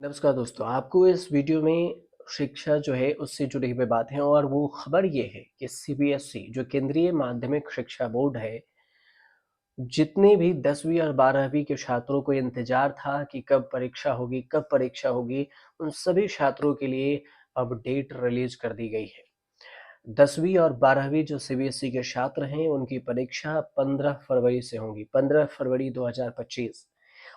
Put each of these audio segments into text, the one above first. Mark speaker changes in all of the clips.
Speaker 1: नमस्कार दोस्तों, आपको इस वीडियो में शिक्षा जो है उससे जुड़ी हुई बात है और वो खबर ये है कि सीबीएसई जो केंद्रीय माध्यमिक शिक्षा बोर्ड है, जितने भी 10वीं और 12वीं के छात्रों को इंतजार था कि कब परीक्षा होगी, उन सभी छात्रों के लिए अब डेट रिलीज कर दी गई है। 10वीं और 12वीं जो सीबीएसई के छात्र हैं, उनकी परीक्षा 15 फरवरी से होंगी, 15 फरवरी 2025।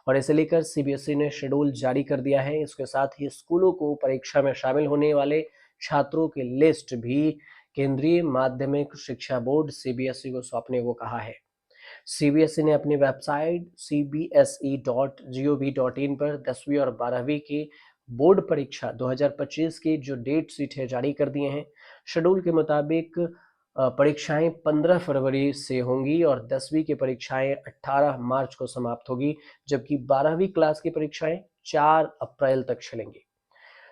Speaker 1: और इसे लेकर सीबीएसई ने शेड्यूल जारी कर दिया है। इसके साथ ही स्कूलों को परीक्षा में शामिल होने वाले छात्रों की लिस्ट भी केंद्रीय माध्यमिक शिक्षा बोर्ड सीबीएसई को सौंपने को कहा है। सीबीएसई ने अपनी वेबसाइट cbse.gov.in पर 10वीं और 12वीं की बोर्ड परीक्षा 2025 की जो डेट शीट है जारी कर दिए हैं। शेड्यूल के मुताबिक परीक्षाएं 15 फरवरी से होंगी और 10वीं की परीक्षाएं 18 मार्च को समाप्त होगी, जबकि 12वीं क्लास की परीक्षाएं 4 अप्रैल तक चलेंगी।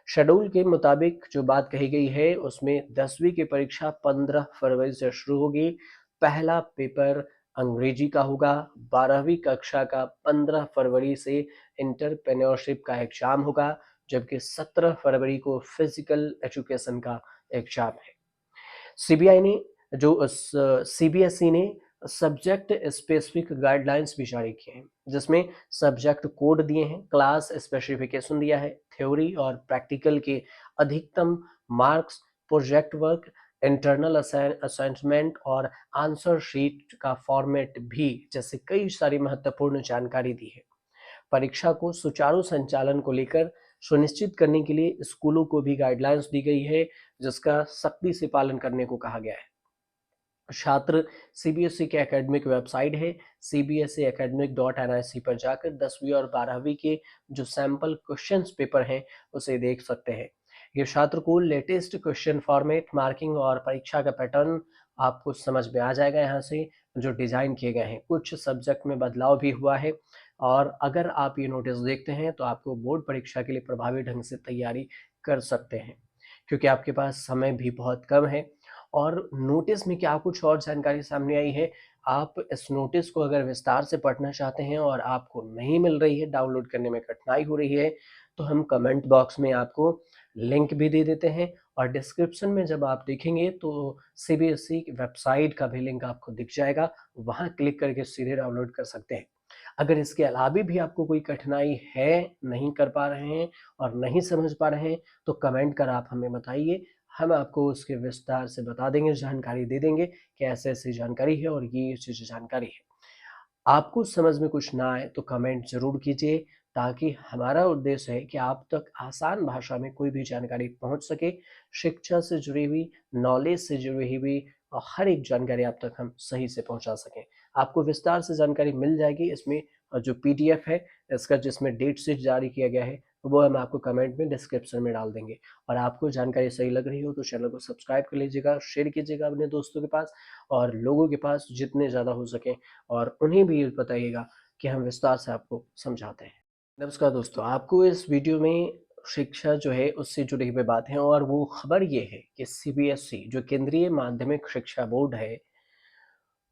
Speaker 1: शेड्यूल के मुताबिक जो बात कही गई है उसमें 10वीं की परीक्षा 15 फरवरी से शुरू होगी। पहला पेपर अंग्रेजी का होगा। 12वीं कक्षा का 15 फरवरी से एंटरप्रेन्योरशिप का एग्जाम होगा, जबकि 17 फरवरी को फिजिकल एजुकेशन का एग्जाम है। सीबीआई ने जो सीबीएसई ने सब्जेक्ट स्पेसिफिक गाइडलाइंस भी जारी किए हैं, जिसमें सब्जेक्ट कोड दिए हैं, क्लास स्पेसिफिकेशन दिया है, थ्योरी और प्रैक्टिकल के अधिकतम marks, project work, internal assignment और आंसर शीट का फॉर्मेट भी, जैसे कई सारी महत्वपूर्ण जानकारी दी है। परीक्षा को सुचारू संचालन को लेकर सुनिश्चित करने के लिए स्कूलों को भी गाइडलाइंस दी गई है, जिसका सख्ती से पालन करने को कहा गया है। छात्र सीबीएसई के एकेडमिक वेबसाइट है cbseacademic.nic पर जाकर 10वीं और 12वीं के जो सैंपल क्वेश्चंस पेपर हैं उसे देख सकते हैं। ये छात्र को लेटेस्ट क्वेश्चन फॉर्मेट, मार्किंग और परीक्षा का पैटर्न आपको समझ में आ जाएगा। यहाँ से जो डिजाइन किए गए हैं, कुछ सब्जेक्ट में बदलाव भी हुआ है और अगर आप ये नोटिस देखते हैं तो आपको बोर्ड परीक्षा के लिए प्रभावी ढंग से तैयारी कर सकते हैं, क्योंकि आपके पास समय भी बहुत कम है। और नोटिस में क्या कुछ और जानकारी सामने आई है, आप इस नोटिस को अगर विस्तार से पढ़ना चाहते हैं और आपको नहीं मिल रही है, डाउनलोड करने में कठिनाई हो रही है, तो हम कमेंट बॉक्स में आपको लिंक भी दे देते हैं और डिस्क्रिप्शन में जब आप देखेंगे तो सीबीएसई की वेबसाइट का भी लिंक आपको दिख जाएगा, वहां क्लिक करके सीधे डाउनलोड कर सकते हैं। अगर इसके अलावा भी आपको कोई कठिनाई है, नहीं कर पा रहे हैं और नहीं समझ पा रहे हैं, तो कमेंट कर आप हमें बताइए। हम आपको उसके विस्तार से बता देंगे, जानकारी दे देंगे कि ऐसी-ऐसी जानकारी है और ये चीज़ जानकारी है। आपको समझ में कुछ ना आए तो कमेंट ज़रूर कीजिए, ताकि हमारा उद्देश्य है कि आप तक आसान भाषा में कोई भी जानकारी पहुँच सके। शिक्षा से जुड़ी हुई, नॉलेज से जुड़ी हुई और हर एक जानकारी आप तक हम सही से पहुँचा सकें। आपको विस्तार से जानकारी मिल जाएगी इसमें। जो पीडीएफ है इसका, जिसमें डेट शीट जारी किया गया है, वो हम आपको कमेंट में, डिस्क्रिप्शन में डाल देंगे। और आपको जानकारी सही लग रही हो तो चैनल को सब्सक्राइब कर लीजिएगा, शेयर कीजिएगा अपने दोस्तों के पास और लोगों के पास जितने ज़्यादा हो सके, और उन्हें भी ये बताइएगा कि हम विस्तार से आपको समझाते हैं। नमस्कार दोस्तों, आपको इस वीडियो में शिक्षा जो है उससे जुड़ी हुई बात है और वो खबर ये है कि सीबीएसई जो केंद्रीय माध्यमिक शिक्षा बोर्ड है,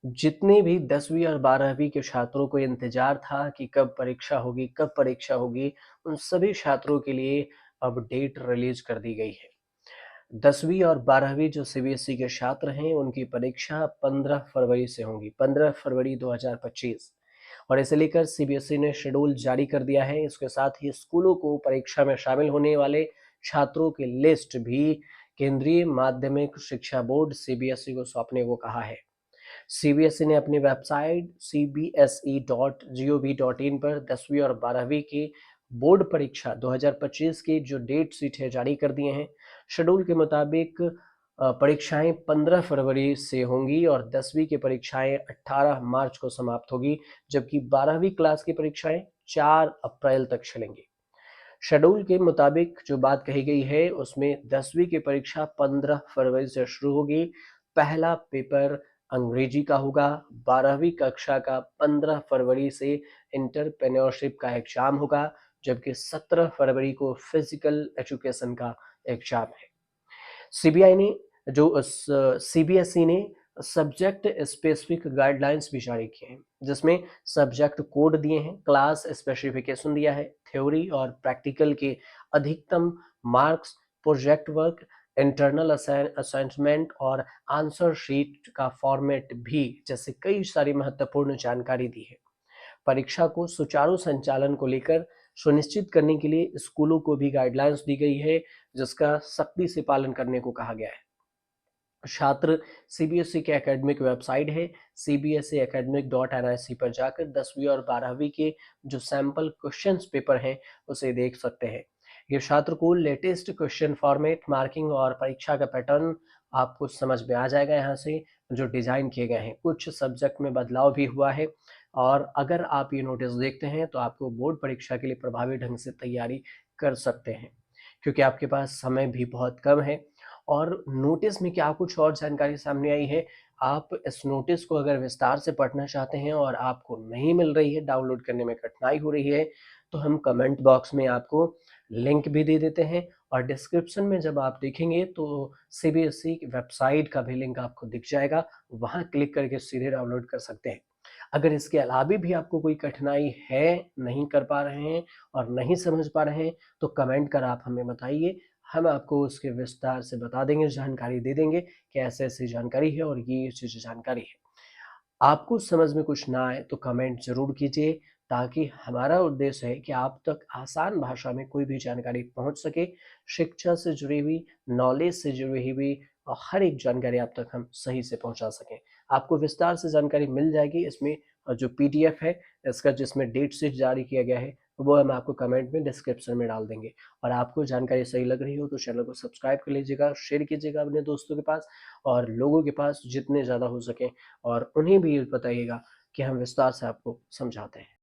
Speaker 1: जितने भी 10वीं और 12वीं के छात्रों को इंतजार था कि कब परीक्षा होगी, उन सभी छात्रों के लिए अब डेट रिलीज कर दी गई है। 10वीं और 12वीं जो सीबीएसई के छात्र हैं, उनकी परीक्षा 15 फरवरी से होंगी, 15 फरवरी 2025। और इसे लेकर सीबीएसई ने शेड्यूल जारी कर दिया है। इसके साथ ही स्कूलों को परीक्षा में शामिल होने वाले छात्रों की लिस्ट भी केंद्रीय माध्यमिक शिक्षा बोर्ड सीबीएसई को सौंपने को कहा है। सीबीएसई ने अपनी वेबसाइट cbse.gov.in पर 10वीं और 12वीं की बोर्ड परीक्षा 2025 की जो डेट शीट है जारी कर दिए हैं। शेड्यूल के मुताबिक परीक्षाएं 15 फरवरी से होंगी और 10वीं की परीक्षाएं 18 मार्च को समाप्त होगी, जबकि 12वीं क्लास की परीक्षाएं 4 अप्रैल तक चलेंगी। शेड्यूल के मुताबिक जो बात कही गई है उसमें 10वीं की परीक्षा 15 फरवरी से शुरू होगी। पहला पेपर अंग्रेजी का होगा। 12वीं कक्षा का 15 फरवरी से एंटरप्रेन्योरशिप का एग्जाम होगा, जबकि 17 फरवरी को फिजिकल एजुकेशन का एग्जाम है। सीबीआई ने जो सीबीएसई ने सब्जेक्ट स्पेसिफिक गाइडलाइंस भी जारी किए हैं, जिसमें सब्जेक्ट कोड दिए हैं, क्लास स्पेसिफिकेशन दिया है, थ्योरी और प्रैक्टिकल के अधिकतम marks, project work, internal assignment और आंसर शीट का फॉर्मेट भी जैसे कई सारी महत्वपूर्ण जानकारी दी है। परीक्षा को सुचारू संचालन को लेकर सुनिश्चित करने के लिए स्कूलों को भी गाइडलाइंस दी गई है, जिसका सख्ती से पालन करने को कहा गया है। छात्र सीबीएसई के एकेडमिक वेबसाइट है cbseacademic.nic पर जाकर 10वीं और 12वीं के जो सैंपल क्वेश्चंस पेपर हैं उसे देख सकते हैं। ये छात्र को लेटेस्ट क्वेश्चन फॉर्मेट, मार्किंग और परीक्षा का पैटर्न आपको समझ में आ जाएगा यहाँ से जो डिजाइन किए गए हैं। कुछ सब्जेक्ट में बदलाव भी हुआ है और अगर आप ये नोटिस देखते हैं तो आपको बोर्ड परीक्षा के लिए प्रभावी ढंग से तैयारी कर सकते हैं, क्योंकि आपके पास समय भी बहुत कम है। और नोटिस में क्या कुछ और जानकारी सामने आई है, आप इस नोटिस को अगर विस्तार से पढ़ना चाहते हैं और आपको नहीं मिल रही है, डाउनलोड करने में कठिनाई हो रही है, तो हम कमेंट बॉक्स में आपको लिंक भी दे देते हैं और डिस्क्रिप्शन में जब आप देखेंगे तो सीबीएसई की वेबसाइट का भी लिंक आपको दिख जाएगा, वहाँ क्लिक करके सीधे डाउनलोड कर सकते हैं। अगर इसके अलावा भी आपको कोई कठिनाई है, नहीं कर पा रहे हैं और नहीं समझ पा रहे हैं, तो कमेंट कर आप हमें बताइए। हम आपको उसके विस्तार से बता देंगे, जानकारी दे देंगे कि ऐसे-ऐसी जानकारी है और ये चीज़ जानकारी है। आपको समझ में कुछ ना आए तो कमेंट ज़रूर कीजिए, ताकि हमारा उद्देश्य है कि आप तक आसान भाषा में कोई भी जानकारी पहुँच सके। शिक्षा से जुड़ी हुई, नॉलेज से जुड़ी हुई और हर एक जानकारी आप तक हम सही से पहुँचा सकें। आपको विस्तार से जानकारी मिल जाएगी इसमें जो पीडीएफ है इसका, जिसमें डेट शीट जारी किया गया है, वो हम आपको कमेंट में डिस्क्रिप्शन में डाल देंगे। और आपको जानकारी सही लग रही हो तो चैनल को सब्सक्राइब कर लीजिएगा, शेयर कीजिएगा अपने दोस्तों के पास और लोगों के पास जितने ज़्यादा हो सके, और उन्हें भी बताइएगा कि हम विस्तार से आपको समझाते हैं।